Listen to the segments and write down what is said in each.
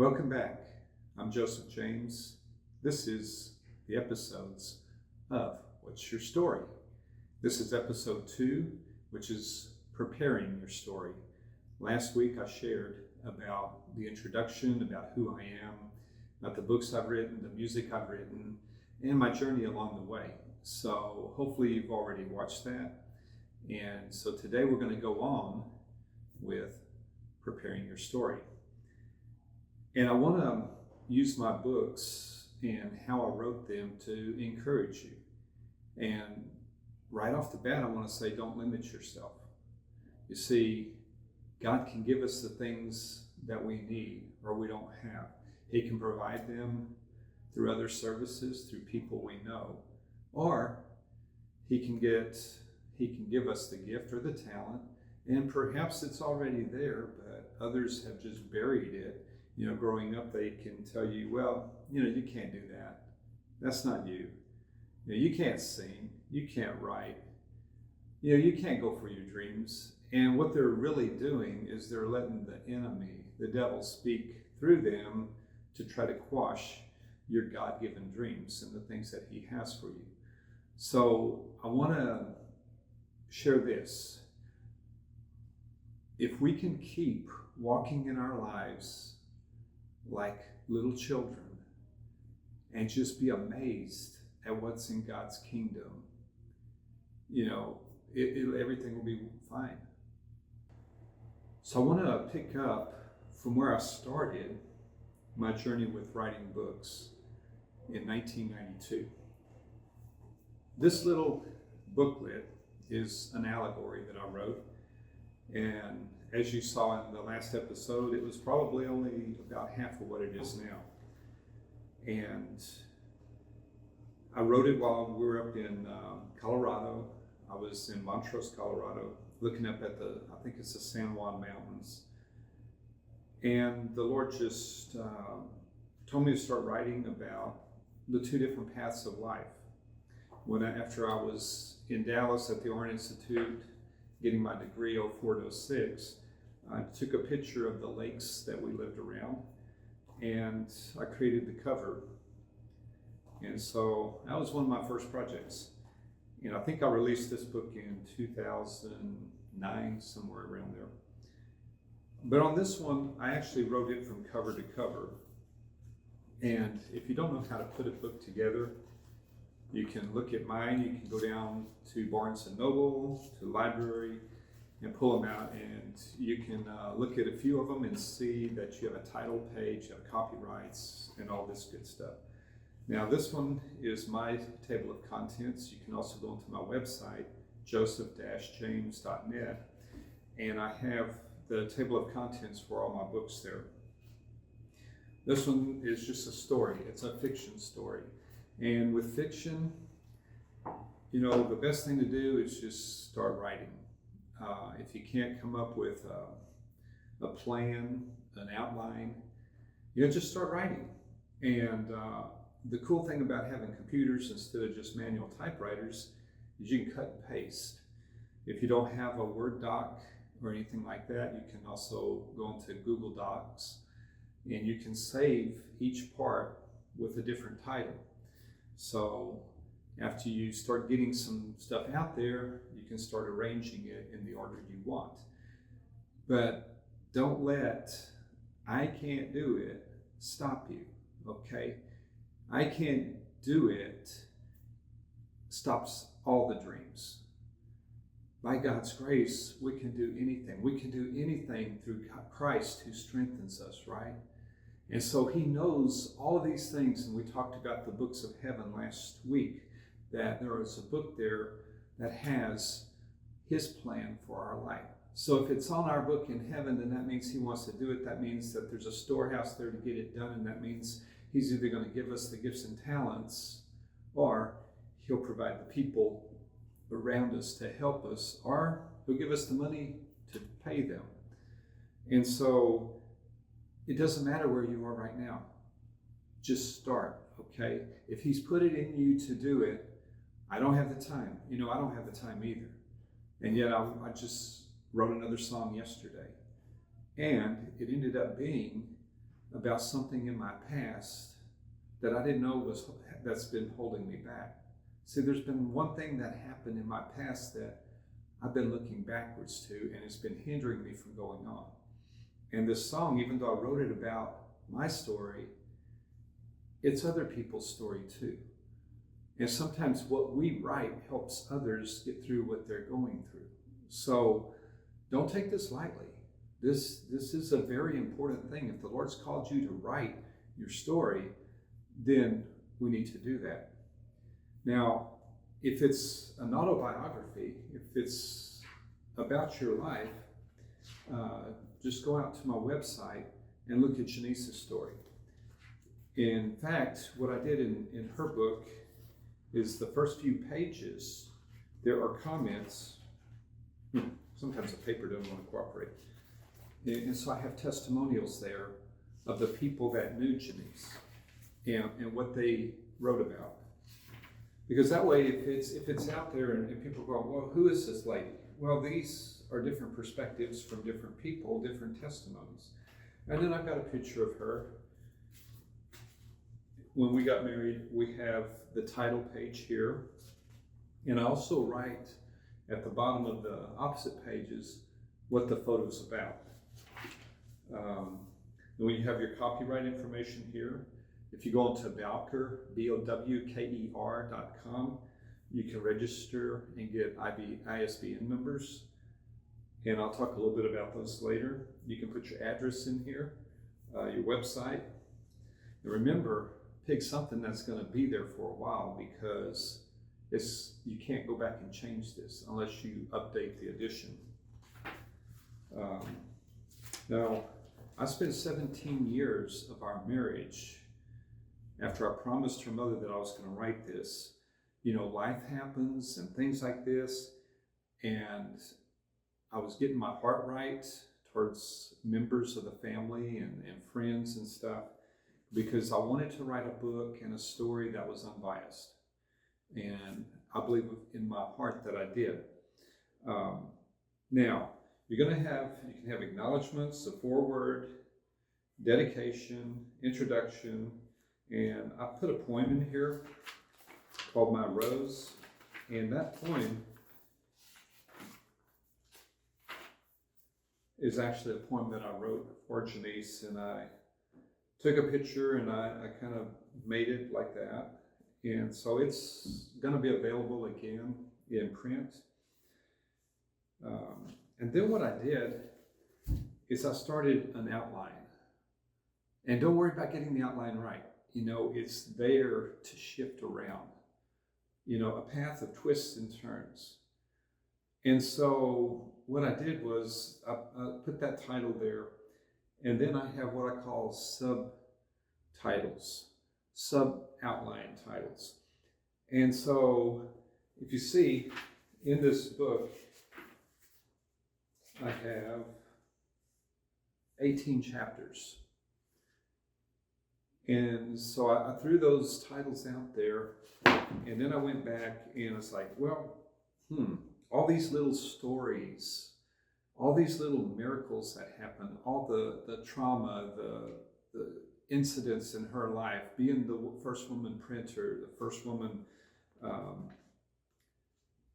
Welcome back. I'm Joseph James. This is the episodes of What's Your Story? This is episode 2, which is preparing your story. Last week I shared about the introduction, about who I am, about the books I've written, the music I've written, and my journey along the way. So hopefully you've already watched that. And so today we're going to go on with preparing your story. And I want to use my books and how I wrote them to encourage you. And right off the bat, I want to say, don't limit yourself. You see, God can give us the things that we need or we don't have. He can provide them through other services, through people we know, or He can give us the gift or the talent, and perhaps it's already there, but others have just buried it. Growing up, they can tell you, well, you can't do that. That's not you. You can't sing. You can't write. You can't go for your dreams. And what they're really doing is they're letting the enemy, the devil, speak through them to try to quash your God-given dreams and the things that He has for you. So I want to share this. If we can keep walking in our lives like little children and just be amazed at what's in God's kingdom, everything will be fine. So I want to pick up from where I started my journey with writing books in 1992. This little booklet is an allegory that I wrote, and as you saw in the last episode, it was probably only about half of what it is now. And I wrote it while we were up in Colorado. I was in Montrose, Colorado, looking up at I think it's the San Juan Mountains. And the Lord just told me to start writing about the two different paths of life. After I was in Dallas at the Art Institute, getting my degree 04 to 06, I took a picture of the lakes that we lived around, and I created the cover. And so that was one of my first projects. And I think I released this book in 2009, somewhere around there. But on this one, I actually wrote it from cover to cover. And if you don't know how to put a book together, you can look at mine. You can go down to Barnes & Noble, to the library, and pull them out, and you can look at a few of them and see that you have a title page, you have copyrights, and all this good stuff. Now this one is my table of contents. You can also go into my website, joseph-james.net, and I have the table of contents for all my books there. This one is just a story. It's a fiction story. And with fiction, the best thing to do is just start writing. If you can't come up with a plan, an outline, just start writing. And the cool thing about having computers instead of just manual typewriters is you can cut and paste. If you don't have a Word doc or anything like that, you can also go into Google Docs and you can save each part with a different title. So after you start getting some stuff out there, you can start arranging it in the order you want. But don't let "I can't do it" stop you, okay? I can't do it stops all the dreams. By God's grace, we can do anything. We can do anything through Christ who strengthens us, right? And so He knows all of these things, and we talked about the books of heaven last week, that there is a book there that has His plan for our life. So if it's on our book in heaven, then that means He wants to do it. That means that there's a storehouse there to get it done, and that means He's either going to give us the gifts and talents, or He'll provide the people around us to help us, or He'll give us the money to pay them. And so it doesn't matter where you are right now. Just start, okay? If He's put it in you to do it, I don't have the time. I don't have the time either. And yet I just wrote another song yesterday. And it ended up being about something in my past that I didn't know that's been holding me back. See, there's been one thing that happened in my past that I've been looking backwards to, and it's been hindering me from going on. And this song, even though I wrote it about my story, it's other people's story too. And sometimes what we write helps others get through what they're going through. So don't take this lightly. This is a very important thing. If the Lord's called you to write your story, then we need to do that. Now, if it's an autobiography, if it's about your life, just go out to my website and look at Janice's story. In fact, what I did in her book is the first few pages, there are comments. Sometimes the paper doesn't want to cooperate. And so I have testimonials there of the people that knew Janice and what they wrote about. Because that way, if it's out there and people go, well, who is this lady? Well, these are different perspectives from different people, different testimonies. And then I've got a picture of her. When we got married, we have the title page here. And I also write at the bottom of the opposite pages what the photo's about. When you have your copyright information here, if you go onto Bowker, BOWKER.com, you can register and get ISBN numbers. And I'll talk a little bit about those later. You can put your address in here, your website. And remember, pick something that's going to be there for a while, because you can't go back and change this unless you update the edition. Now, I spent 17 years of our marriage after I promised her mother that I was going to write this. You know, life happens and things like this, and I was getting my heart right towards members of the family and friends and stuff, because I wanted to write a book and a story that was unbiased. And I believe in my heart that I did. Now, you can have acknowledgments, a foreword, dedication, introduction, and I put a poem in here called My Rose. And that poem is actually a poem that I wrote for Janice, and I took a picture and I kind of made it like that. And so it's going to be available again in print. And then what I did is I started an outline. And don't worry about getting the outline right. You know, it's there to shift around. You know, a path of twists and turns. And so what I did was I put that title there, and then I have what I call subtitles, sub-outline titles. And so if you see in this book, I have 18 chapters. And so I threw those titles out there, and then I went back and it's like, well, all these little stories, all these little miracles that happen, all the trauma, the incidents in her life, being the first woman printer, the first woman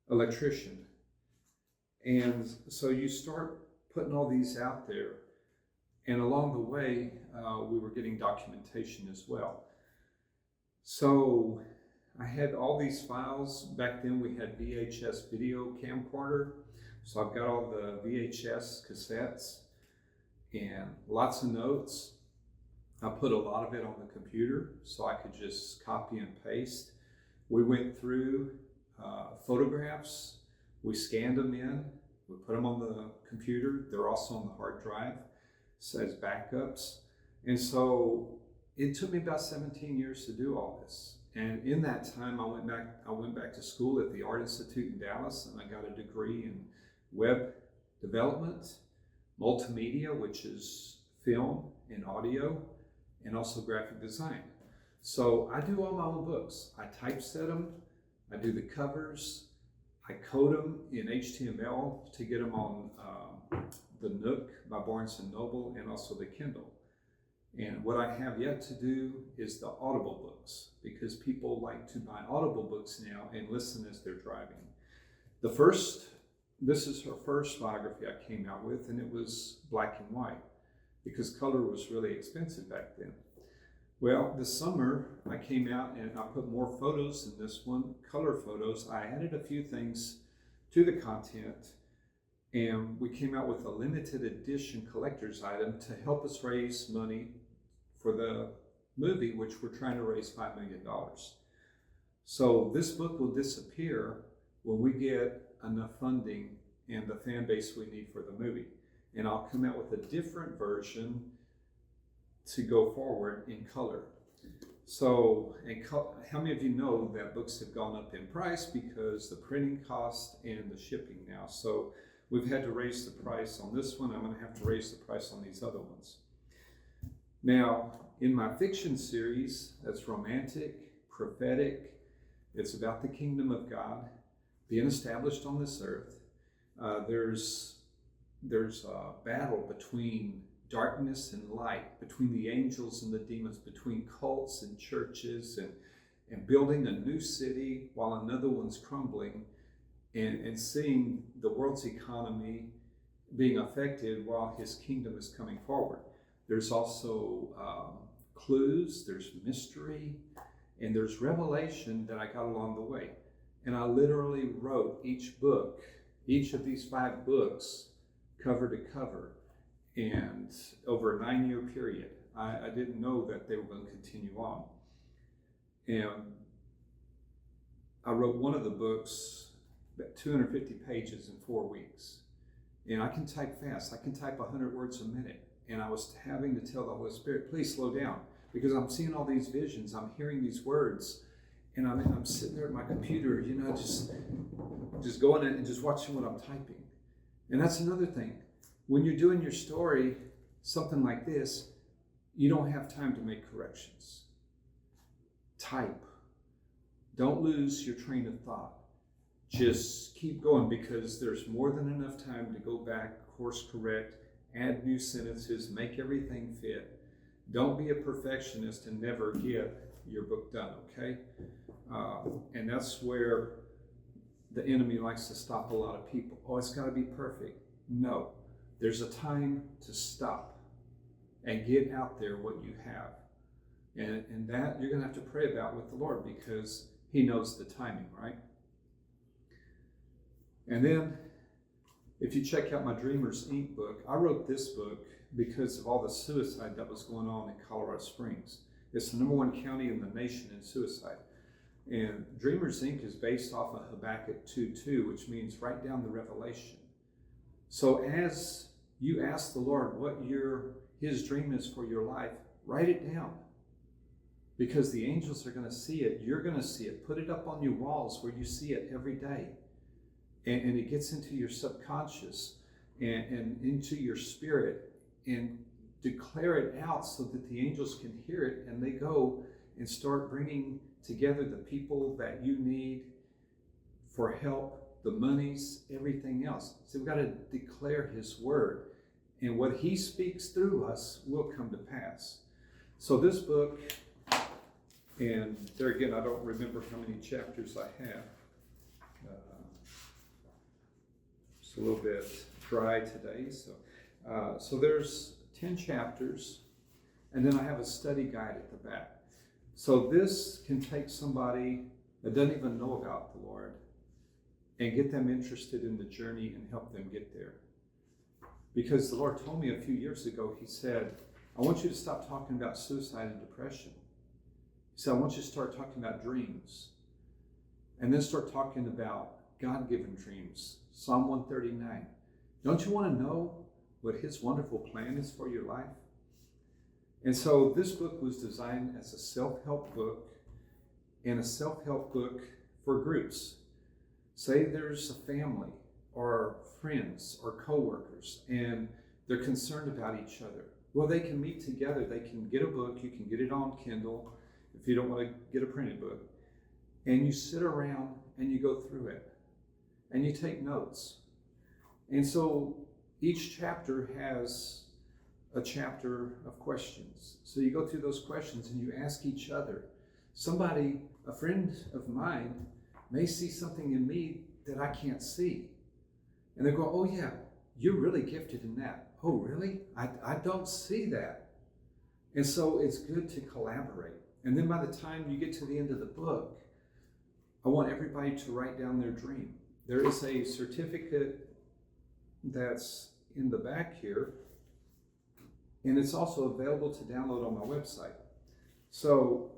electrician. And so you start putting all these out there. And along the way, we were getting documentation as well. So I had all these files. Back then we had VHS video camcorder. So I've got all the VHS cassettes and lots of notes. I put a lot of it on the computer so I could just copy and paste. We went through photographs. We scanned them in. We put them on the computer. They're also on the hard drive. So as backups. And so it took me about 17 years to do all this. And in that time, I went back to school at the Art Institute in Dallas, and I got a degree in web development, multimedia, which is film and audio, and also graphic design. So I do all my own books. I typeset them, I do the covers, I code them in HTML to get them on the Nook by Barnes & Noble, and also the Kindle. And what I have yet to do is the audible books, because people like to buy audible books now and listen as they're driving. This is her first biography I came out with, and it was black and white, because color was really expensive back then. Well, this summer I came out and I put more photos in this one, color photos. I added a few things to the content, and we came out with a limited edition collector's item to help us raise money for the movie, which we're trying to raise $5 million. So this book will disappear when we get enough funding and the fan base we need for the movie. And I'll come out with a different version to go forward in color. So, how many of you know that books have gone up in price because the printing cost and the shipping now? So we've had to raise the price on this one. I'm going to have to raise the price on these other ones. Now, in my fiction series, that's romantic, prophetic. It's about the kingdom of God being established on this earth. There's a battle between darkness and light, between the angels and the demons, between cults and churches, and building a new city while another one's crumbling, and seeing the world's economy being affected while his kingdom is coming forward. There's also clues, there's mystery, and there's revelation that I got along the way. And I literally wrote each book, each of these 5 books, cover to cover, and over a 9-year period. I didn't know that they were going to continue on. And I wrote one of the books, about 250 pages in 4 weeks. And I can type fast. I can type 100 words a minute. And I was having to tell the Holy Spirit, please slow down, because I'm seeing all these visions, I'm hearing these words, and I'm sitting there at my computer, just going in and just watching what I'm typing. And that's another thing. When you're doing your story, something like this, you don't have time to make corrections. Type. Don't lose your train of thought. Just keep going, because there's more than enough time to go back, course correct, add new sentences, make everything fit. Don't be a perfectionist and never get your book done, okay? And that's where the enemy likes to stop a lot of people. Oh, it's got to be perfect. No, there's a time to stop and get out there what you have. And that you're going to have to pray about with the Lord, because he knows the timing, right? And then, if you check out my Dreamers Inc. book, I wrote this book because of all the suicide that was going on in Colorado Springs. It's the #1 county in the nation in suicide. And Dreamers Inc. is based off of Habakkuk 2:2, which means write down the revelation. So as you ask the Lord what his dream is for your life, write it down. Because the angels are going to see it. You're going to see it. Put it up on your walls where you see it every day. And it gets into your subconscious and into your spirit, and declare it out so that the angels can hear it, and they go and start bringing together the people that you need for help, the monies, everything else. So we've got to declare his word, and what he speaks through us will come to pass. So this book, and there again, I don't remember how many chapters I have. It's a little bit dry today, so there's 10 chapters, and then I have a study guide at the back. So this can take somebody that doesn't even know about the Lord and get them interested in the journey and help them get there. Because the Lord told me a few years ago, he said, I want you to stop talking about suicide and depression. He said, I want you to start talking about dreams, and then start talking about God-given dreams. Psalm 139. Don't you want to know what his wonderful plan is for your life? And so this book was designed as a self-help book, and a self-help book for groups. Say there's a family or friends or coworkers, and they're concerned about each other. Well, they can meet together. They can get a book. You can get it on Kindle if you don't want to get a printed book. And you sit around and you go through it. And you take notes. And so each chapter has a chapter of questions. So you go through those questions and you ask each other. Somebody, a friend of mine, may see something in me that I can't see. And they go, oh yeah, you're really gifted in that. Oh really? I don't see that. And so it's good to collaborate. And then by the time you get to the end of the book, I want everybody to write down their dream. There is a certificate that's in the back here, and it's also available to download on my website. So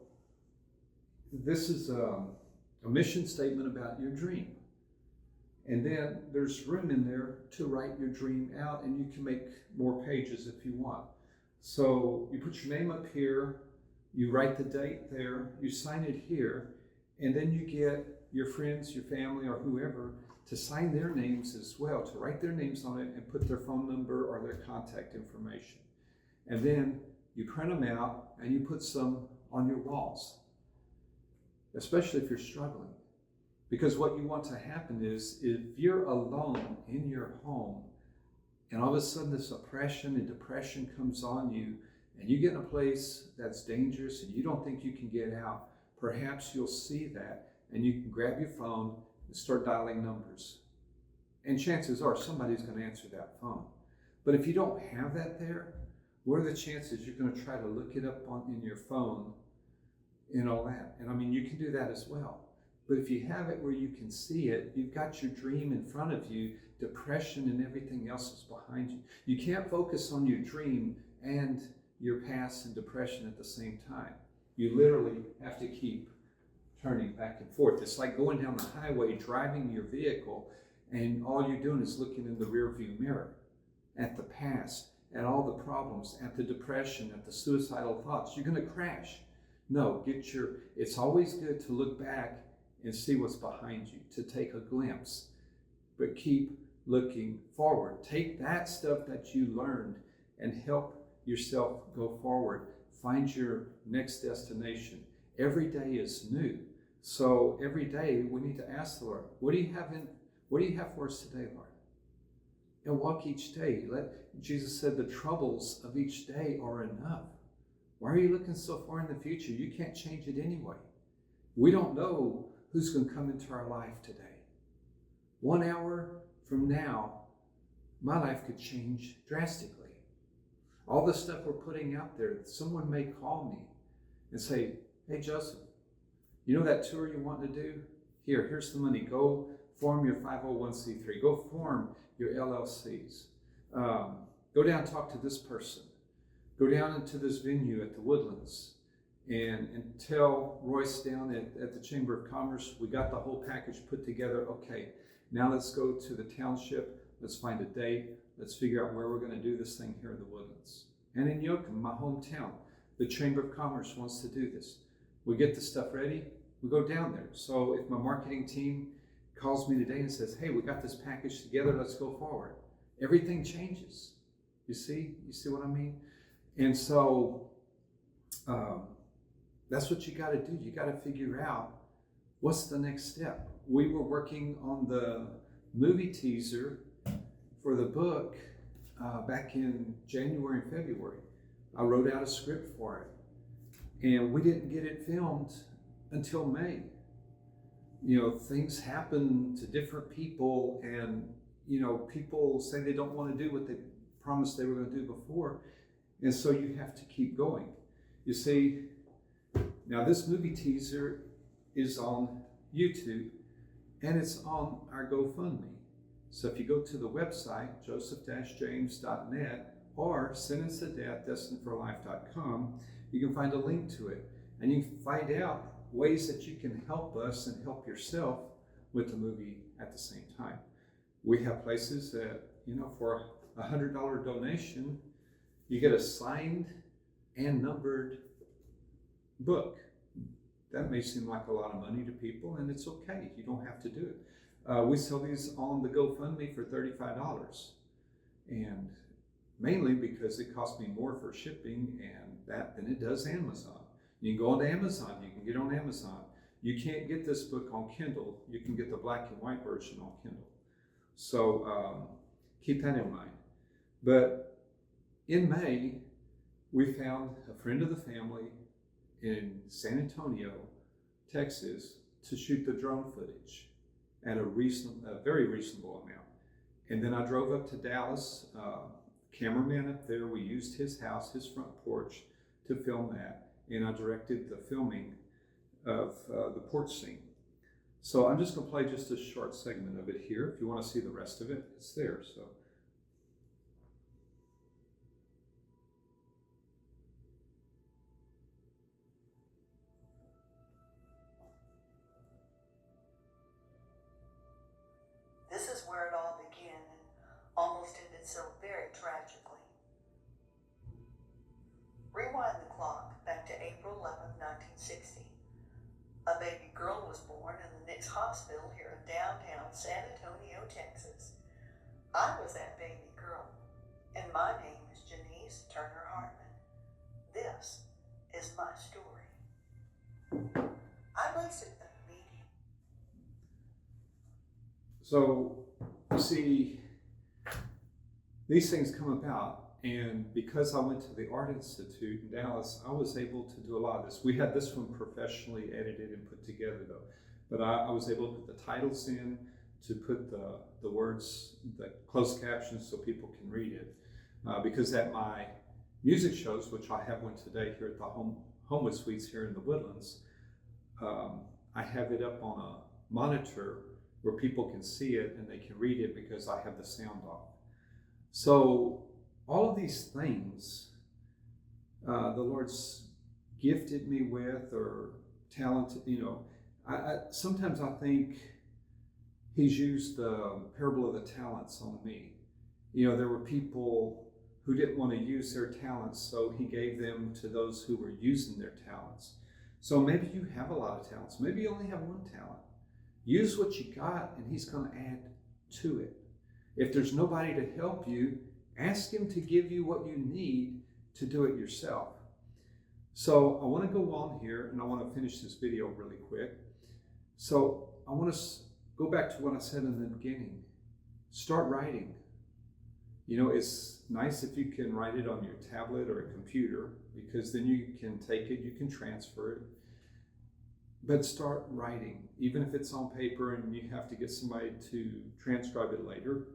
this is a mission statement about your dream. And then there's room in there to write your dream out, and you can make more pages if you want. So you put your name up here, you write the date there, you sign it here, and then you get your friends, your family, or whoever to sign their names as well, to write their names on it and put their phone number or their contact information. And then you print them out and you put some on your walls, especially if you're struggling. Because what you want to happen is, if you're alone in your home and all of a sudden this oppression and depression comes on you and you get in a place that's dangerous and you don't think you can get out, perhaps you'll see that and you can grab your phone and start dialing numbers. And chances are somebody's going to answer that phone. But if you don't have that there, what are the chances you're going to try to look it up in your phone and all that? And I mean, you can do that as well. But if you have it where you can see it, you've got your dream in front of you, depression and everything else is behind you. You can't focus on your dream and your past and depression at the same time. You literally have to keep turning back and forth. It's like going down the highway, driving your vehicle, and all you're doing is looking in the rearview mirror at the past, at all the problems, at the depression, at the suicidal thoughts. You're going to crash. No, it's always good to look back and see what's behind you, to take a glimpse, but keep looking forward. Take that stuff that you learned and help yourself go forward. Find your next destination. Every day is new. So every day we need to ask the Lord, what do you have for us today, Lord? And walk each day. Jesus said the troubles of each day are enough. Why are you looking so far in the future? You can't change it anyway. We don't know who's going to come into our life today. 1 hour from now, my life could change drastically. All the stuff we're putting out there, someone may call me and say, hey, Joseph, you know that tour you want to do? Here's the money. Go form your 501c3. Go form your LLCs. Go down and talk to this person. Go down into this venue at the Woodlands and tell Royce down at the Chamber of Commerce, we got the whole package put together. Okay, now let's go to the township. Let's find a date. Let's figure out where we're going to do this thing here in the Woodlands. And in Yoakum, my hometown, the Chamber of Commerce wants to do this. We get the stuff ready. We go down there. So if my marketing team calls me today and says, hey, we got this package together, let's go forward. Everything changes. You see what I mean? And so that's what you got to do. You got to figure out what's the next step. We were working on the movie teaser for the book back in January and February. I wrote out a script for it, and we didn't get it filmed until May. You know, things happen to different people, and you know, people say they don't want to do what they promised they were going to do before, and so you have to keep going. You see, now this movie teaser is on YouTube, and it's on our GoFundMe. So if you go to the website, joseph-james.net, or sentenceofdeath.destinedforlife.com, you can find a link to it. And you can find out ways that you can help us and help yourself with the movie at the same time. We have places that, you know, for a $100 donation, you get a signed and numbered book. That may seem like a lot of money to people, and it's okay. You don't have to do it. We sell these on the GoFundMe for $35, and mainly because it costs me more for shipping and that than it does Amazon. You can go onto Amazon, you can get on Amazon. You can't get this book on Kindle. You can get the black and white version on Kindle. So keep that in mind. But in May, we found a friend of the family in San Antonio, Texas, to shoot the drone footage at a very reasonable amount. And then I drove up to Dallas, cameraman up there. We used his house, his front porch, to film that, and I directed the filming of the porch scene. So I'm just going to play just a short segment of it here. If you want to see the rest of it, it's there. So. This is where it all began and almost ended so very tragically. Rewind the clock back to April 11th, 1960. A baby girl was born in the Nix Hospital here in downtown San Antonio, Texas. I was that baby girl, and my name is Janice Turner Hartman. This is my story. I lived at the meeting. So, you see, these things come about, and because I went to the Art Institute in Dallas, I was able to do a lot of this. We had this one professionally edited and put together, though, but I was able to put the titles in, to put the words, the closed captions, so people can read it. Because at my music shows, which I have one today here at the Homewood Suites here in the Woodlands, I have it up on a monitor where people can see it and they can read it because I have the sound off. So all of these things the Lord's gifted me with, or talented, sometimes I think He's used the parable of the talents on me. There were people who didn't want to use their talents, so He gave them to those who were using their talents. So maybe you have a lot of talents. Maybe you only have one talent. Use what you got, and He's going to add to it. If there's nobody to help you, ask Him to give you what you need to do it yourself. So I want to go on here, and I want to finish this video really quick. So I want to go back to what I said in the beginning. Start writing. It's nice if you can write it on your tablet or a computer, because then you can take it, you can transfer it. But start writing, even if it's on paper and you have to get somebody to transcribe it later,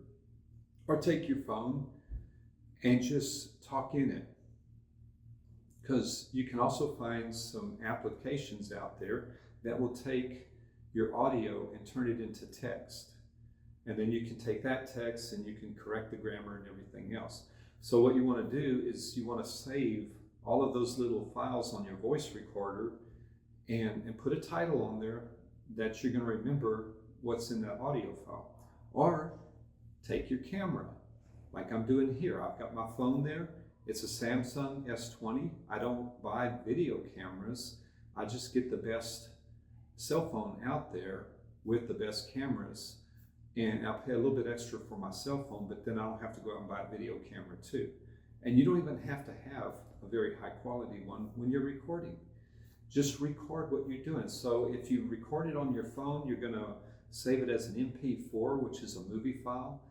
or take your phone and just talk in it. Because you can also find some applications out there that will take your audio and turn it into text. And then you can take that text and you can correct the grammar and everything else. So what you want to do is you want to save all of those little files on your voice recorder and put a title on there that you're going to remember what's in that audio file. Or take your camera, like I'm doing here. I've got my phone there. It's a Samsung S20. I don't buy video cameras. I just get the best cell phone out there with the best cameras. And I'll pay a little bit extra for my cell phone, but then I don't have to go out and buy a video camera too. And you don't even have to have a very high quality one when you're recording. Just record what you're doing. So if you record it on your phone, you're going to save it as an MP4, which is a movie file.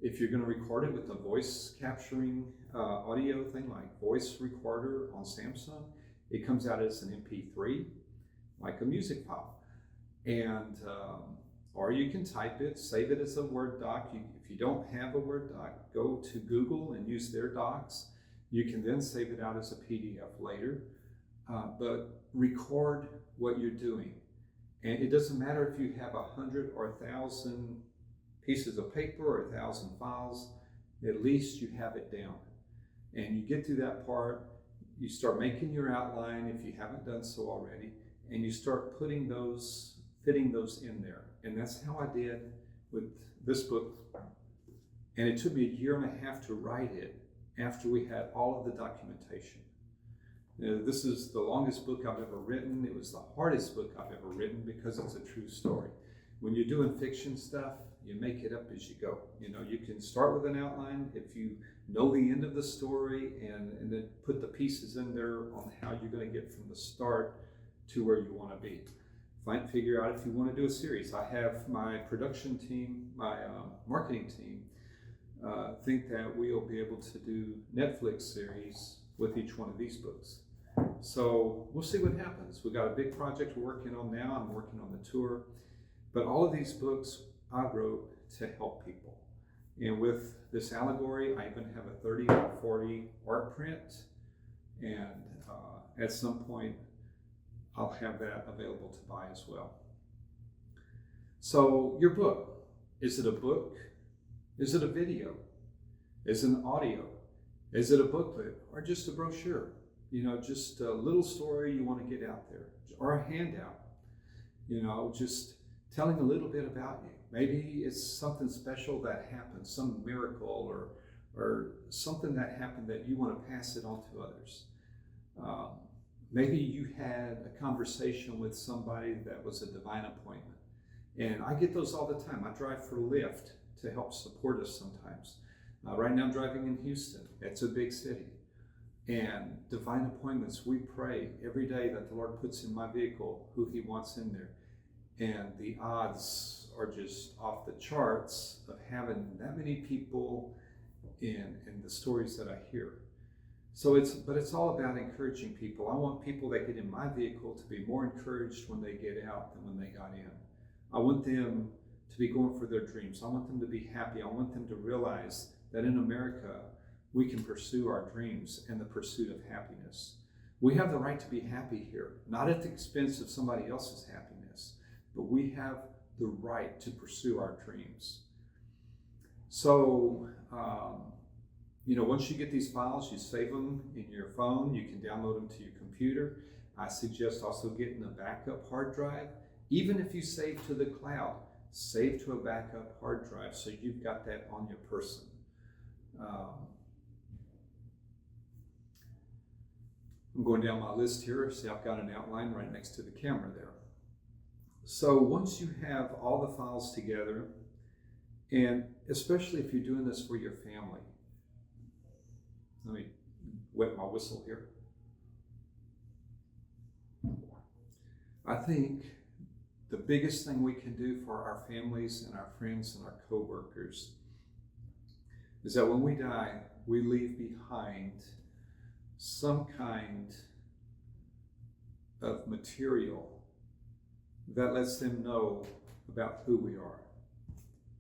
If you're going to record it with a voice capturing audio thing like voice recorder on Samsung, it comes out as an MP3, like a music file. And or you can type it, save it as a Word doc. If you don't have a Word doc, go to Google and use their docs. You can then save it out as a PDF later. But record what you're doing. And it doesn't matter if you have 100 or 1,000 pieces of paper or 1,000 files, at least you have it down. And you get through that part, you start making your outline if you haven't done so already, and you start fitting those in there. And that's how I did with this book. And it took me 1.5 years to write it after we had all of the documentation. This is the longest book I've ever written. It was the hardest book I've ever written because it's a true story. When you're doing fiction stuff, you make it up as you go. You can start with an outline if you know the end of the story, and then put the pieces in there on how you're going to get from the start to where you want to be. Figure out if you want to do a series. I have my production team, my marketing team, think that we'll be able to do Netflix series with each one of these books. So we'll see what happens. We've got a big project we're working on now. I'm working on the tour. But all of these books I wrote to help people. And with this allegory, I even have a 30 by 40 art print. And at some point, I'll have that available to buy as well. So your book, is it a book? Is it a video? Is it an audio? Is it a booklet or just a brochure? You know, just a little story you want to get out there, or a handout, you know, just telling a little bit about you. Maybe it's something special that happened, some miracle or something that happened that you want to pass it on to others. Maybe you had a conversation with somebody that was a divine appointment. And I get those all the time. I drive for Lyft to help support us sometimes. Right now I'm driving in Houston. It's a big city. And divine appointments, we pray every day that the Lord puts in my vehicle who he wants in there. And the odds are just off the charts of having that many people in the stories that I hear. So it's all about encouraging people. I want people that get in my vehicle to be more encouraged when they get out than when they got in. I want them to be going for their dreams. I want them to be happy. I want them to realize that in America, we can pursue our dreams and the pursuit of happiness. We have the right to be happy here, not at the expense of somebody else's happiness, but we have the right to pursue our dreams. So, you know, once you get these files, you save them in your phone. You can download them to your computer. I suggest also getting a backup hard drive. Even if you save to the cloud, save to a backup hard drive so you've got that on your person. I'm going down my list here. See, I've got an outline right next to the camera there. So once you have all the files together, and especially if you're doing this for your family, let me wet my whistle here. I think the biggest thing we can do for our families and our friends and our co-workers is that when we die, we leave behind some kind of material that lets them know about who we are.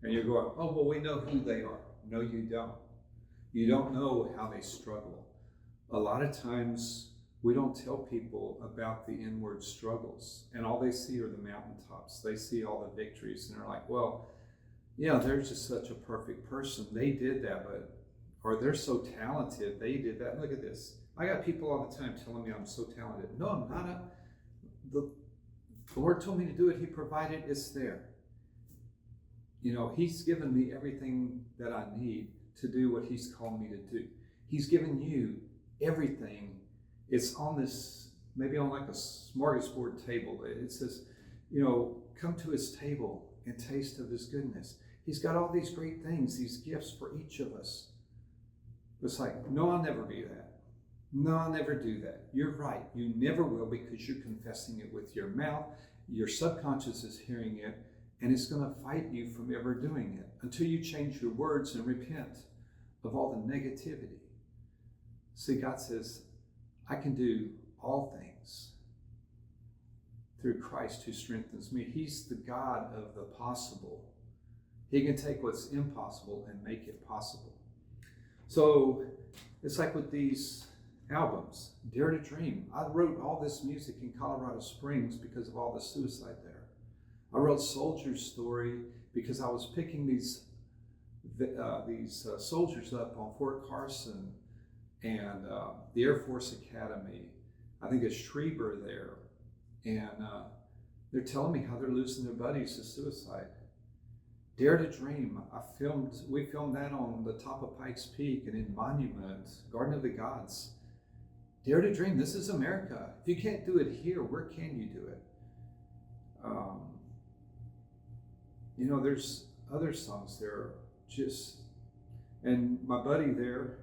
And you're going, oh, well, we know who they are. No, you don't. You don't know how they struggle. A lot of times we don't tell people about the inward struggles, and all they see are the mountaintops. They see all the victories, and they're like, well, yeah, they're just such a perfect person. They did that, or they're so talented. They did that. Look at this. I got people all the time telling me I'm so talented. No, I'm not. The Lord told me to do it. He provided. It's there. You know, he's given me everything that I need to do what he's called me to do. He's given you everything. It's on this, maybe on like a smorgasbord table. It says, you know, come to his table and taste of his goodness. He's got all these great things, these gifts for each of us. It's like, no, I'll never be that. No, I'll never do that. You're right. You never will, because you're confessing it with your mouth. Your subconscious is hearing it, and it's going to fight you from ever doing it until you change your words and repent of all the negativity. See, God says, I can do all things through Christ who strengthens me. He's the God of the possible. He can take what's impossible and make it possible. So it's like with these albums, Dare to Dream. I wrote all this music in Colorado Springs because of all the suicide there. I wrote Soldier's Story because I was picking these soldiers up on Fort Carson and the Air Force Academy. I think it's Schreiber there. And they're telling me how they're losing their buddies to suicide. Dare to Dream, we filmed that on the top of Pikes Peak and in Monument, Garden of the Gods. Dare to Dream, this is America. If you can't do it here, where can you do it? You know, there's other songs there and my buddy there,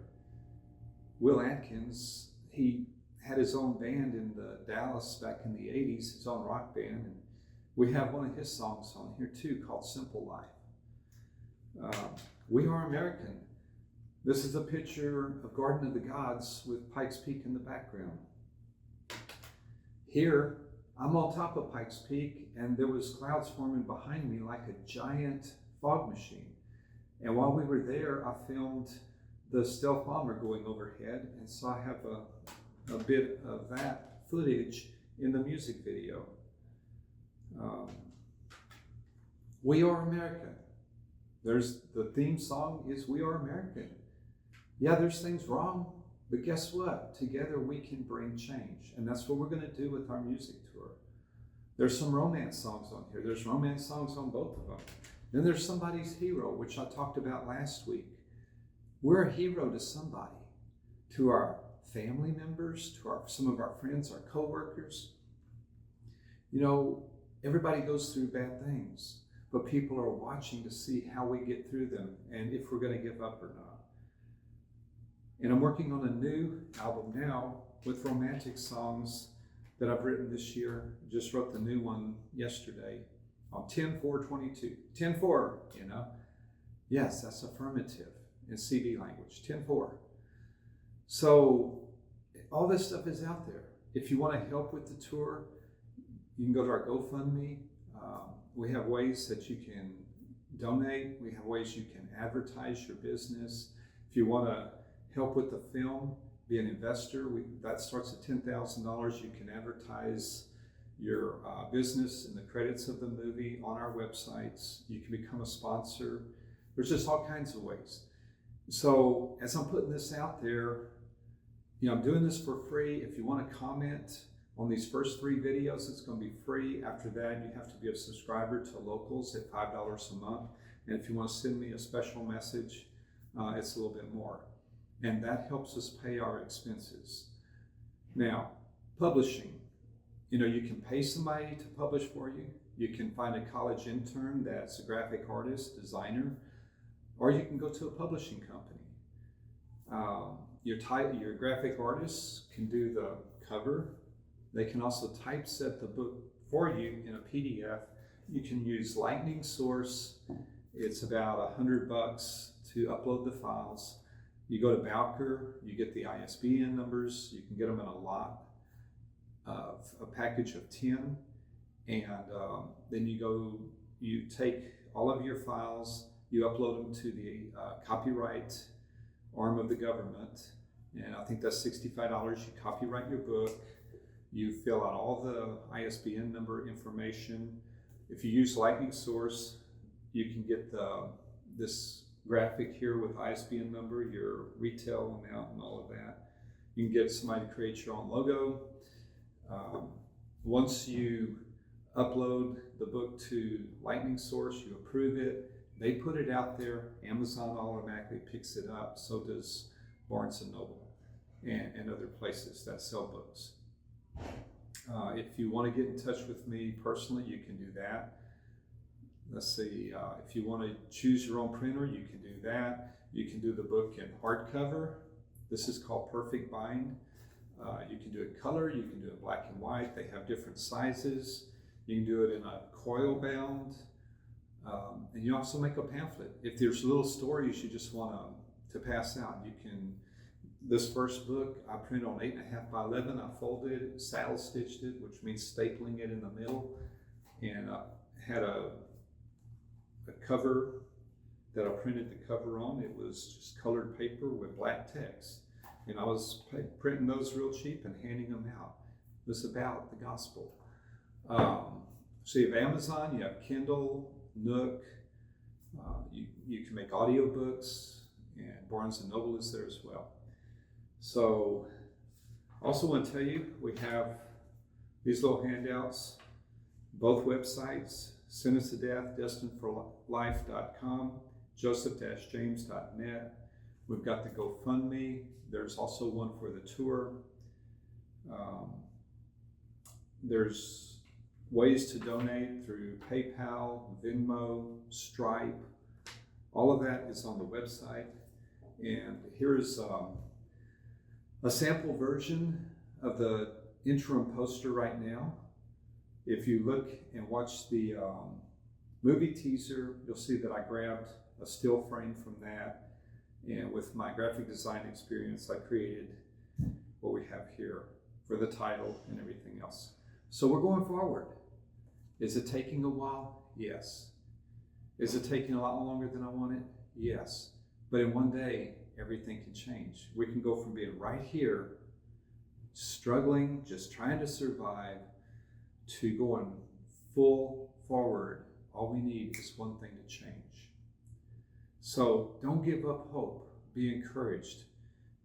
Will Atkins, he had his own band in Dallas back in the 80s, his own rock band, and we have one of his songs on here too called Simple Life. We are American. This is a picture of Garden of the Gods with Pikes Peak in the background. Here, I'm on top of Pikes Peak, and there was clouds forming behind me like a giant fog machine. And while we were there, I filmed the stealth bomber going overhead, and so I have a bit of that footage in the music video. We Are America. There's the theme song is We Are American. Yeah, there's things wrong, but guess what? Together we can bring change, and that's what we're going to do with our music tour. There's some romance songs on here. There's romance songs on both of them. Then there's Somebody's Hero, which I talked about last week. We're a hero to somebody, to our family members, to some of our friends, our coworkers. You know, everybody goes through bad things, but people are watching to see how we get through them and if we're going to give up or not. And I'm working on a new album now with romantic songs that I've written this year. Just wrote the new one yesterday on 10-4-22. 10-4, you know. Yes, that's affirmative in CD language, 10-4. So all this stuff is out there. If you want to help with the tour, you can go to our GoFundMe. We have ways that you can donate. We have ways you can advertise your business. If you want to help with the film, be an investor, that starts at $10,000. You can advertise your business in the credits of the movie on our websites. You can become a sponsor. There's just all kinds of ways. So as I'm putting this out there, you know, I'm doing this for free. If you want to comment on these first 3 videos, it's going to be free. After that, you have to be a subscriber to Locals at $5 a month. And if you want to send me a special message, it's a little bit more. And that helps us pay our expenses. Now, publishing. You know, you can pay somebody to publish for you. You can find a college intern that's a graphic artist, designer, or you can go to a publishing company. Your graphic artists can do the cover. They can also typeset the book for you in a PDF. You can use Lightning Source. It's about $100 to upload the files. You go to Bowker, you get the ISBN numbers. You can get them in a lot of a package of 10. And then you take all of your files, you upload them to the copyright arm of the government. And I think that's $65. You copyright your book. You fill out all the ISBN number information. If you use Lightning Source, you can get this graphic here with ISBN number, your retail amount, and all of that. You can get somebody to create your own logo. Once you upload the book to Lightning Source, you approve it, they put it out there, Amazon automatically picks it up, so does Barnes & Noble and other places that sell books. If you want to get in touch with me personally, you can do that. Let's see, if you want to choose your own printer, you can do that. You can do the book in hardcover. This is called Perfect Bind. You can do it color, you can do it black and white. They have different sizes. You can do it in a coil bound. And you also make a pamphlet. If there's little stories you just want to pass out, you can. This first book I printed on 8.5 by 11. I folded it, saddle stitched it, which means stapling it in the middle, and I had a cover that I printed the cover on. It was just colored paper with black text, and I was printing those real cheap and handing them out. It was about the gospel. So you have Amazon, you have Kindle, Nook. You can make audiobooks, and Barnes & Noble is there as well. So I also want to tell you, we have these little handouts, both websites, Sentenced to Death, destinedforlife.com, joseph-james.net. We've got the GoFundMe. There's also one for the tour. There's ways to donate through PayPal, Venmo, Stripe. All of that is on the website. And here's a sample version of the interim poster right now. If you look and watch the movie teaser, you'll see that I grabbed a still frame from that. And with my graphic design experience, I created what we have here for the title and everything else. So we're going forward. Is it taking a while? Yes. Is it taking a lot longer than I wanted? Yes. But in one day, everything can change. We can go from being right here, struggling, just trying to survive, to going full forward. All we need is one thing to change. So don't give up hope. Be encouraged.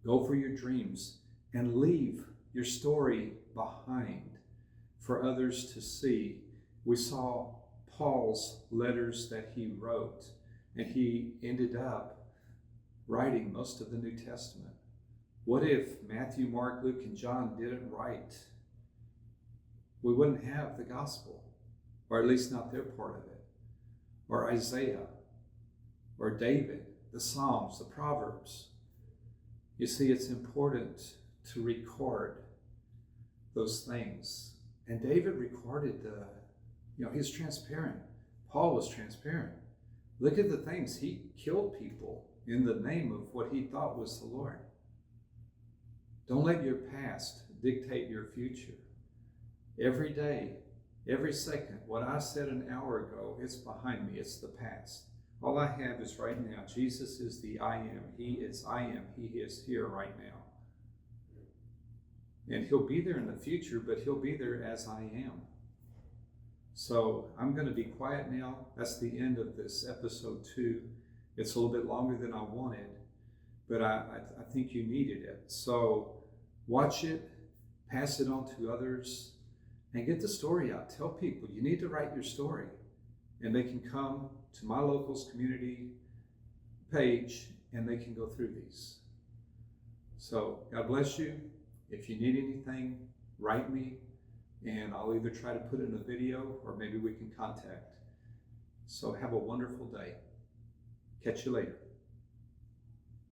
Go for your dreams and leave your story behind for others to see. We saw Paul's letters that he wrote, and he ended up writing most of the New Testament. What if Matthew, Mark, Luke, and John didn't write? We wouldn't have the gospel, or at least not their part of it, or Isaiah, or David, the Psalms, the Proverbs. You see, it's important to record those things. And David recorded he's transparent. Paul was transparent. Look at the things. He killed people in the name of what he thought was the Lord. Don't let your past dictate your future. Every day, every second, what I said an hour ago, it's behind me. It's the past. All I have is right now. Jesus is the I am. He is I am. He is here right now. And he'll be there in the future, but he'll be there as I am. So I'm going to be quiet now. That's the end of this episode 2. It's a little bit longer than I wanted, but I think you needed it. So watch it, pass it on to others, and get the story out. Tell people you need to write your story, and they can come to my locals community page and they can go through these. So God bless you. If you need anything, write me, and I'll either try to put in a video or maybe we can contact. So have a wonderful day. Catch you later.